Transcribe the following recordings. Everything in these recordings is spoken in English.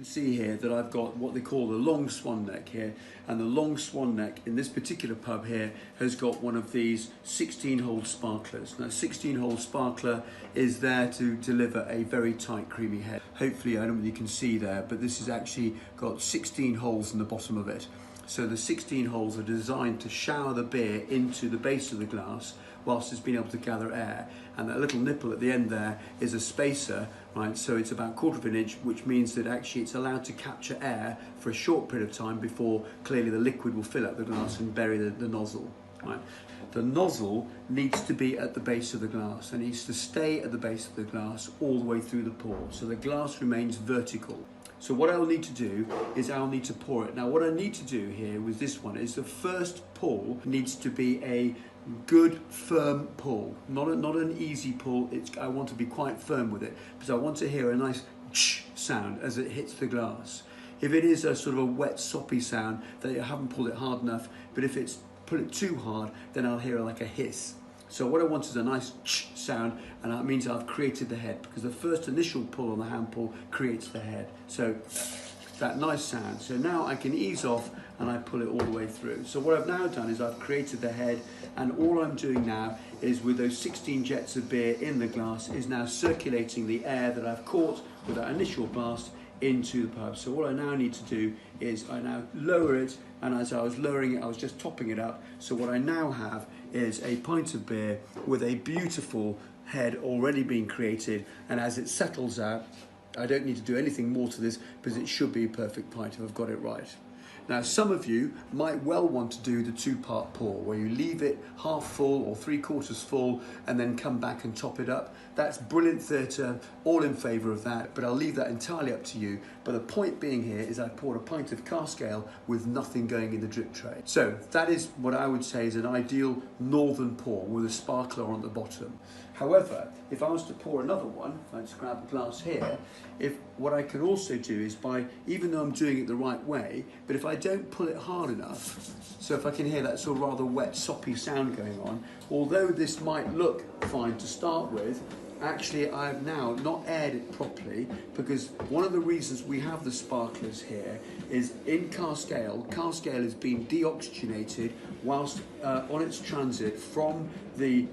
see here that I've got what they call the long swan neck here, and the long swan neck in this particular pub here has got one of these 16-hole sparklers. Now, 16-hole sparkler is there to deliver a very tight, creamy head. Hopefully, I don't know if you can see there, but this has actually got 16 holes in the bottom of it. So the 16 holes are designed to shower the beer into the base of the glass whilst it's been able to gather air. And that little nipple at the end there is a spacer, right? So it's about 1/4 of an inch, which means that actually it's allowed to capture air for a short period of time before clearly the liquid will fill up the glass and bury the nozzle, right? The nozzle needs to be at the base of the glass and needs to stay at the base of the glass all the way through the pour. So the glass remains vertical. So what I'll need to do is I'll need to pour it. Now what I need to do here with this one is the first pull needs to be a good firm pull, not an easy pull. I want to be quite firm with it because I want to hear a nice sound as it hits the glass. If it is a sort of a wet, soppy sound, that you haven't pulled it hard enough, but if it's put it too hard, then I'll hear like a hiss. So what I want is a nice sound, and that means I've created the head, because the first initial pull on the hand pull creates the head. So that nice sound. So now I can ease off and I pull it all the way through. So what I've now done is I've created the head, and all I'm doing now is with those 16 jets of beer in the glass is now circulating the air that I've caught with that initial blast into the pub. So what I now need to do is I now lower it, and as I was lowering it I was just topping it up. So what I now have is a pint of beer with a beautiful head already being created, and as it settles out I don't need to do anything more to this because it should be a perfect pint if I've got it right. Now some of you might well want to do the 2-part pour where you leave it half full or 3/4 full and then come back and top it up. That's brilliant theatre, all in favour of that, but I'll leave that entirely up to you. But the point being here is I poured a pint of cask ale with nothing going in the drip tray. So that is what I would say is an ideal northern pour with a sparkler on the bottom. However, if I was to pour another one, if I just grab a glass here, what I can also do is even though I'm doing it the right way, but if I don't pull it hard enough, so if I can hear that sort of rather wet, soppy sound going on, although this might look fine to start with, actually I've now not aired it properly, because one of the reasons we have the sparklers here is in cask ale is being deoxygenated whilst on its transit from the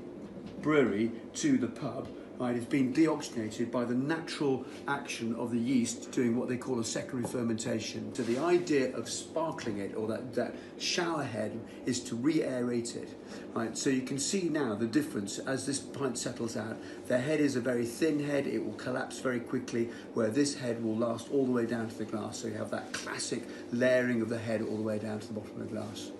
brewery to the pub. Right, it's been deoxygenated by the natural action of the yeast doing what they call a secondary fermentation. So the idea of sparkling it, or that shower head, is to re-aerate it. Right, so you can see now the difference as this pint settles out. The head is a very thin head, it will collapse very quickly, where this head will last all the way down to the glass. So you have that classic layering of the head all the way down to the bottom of the glass.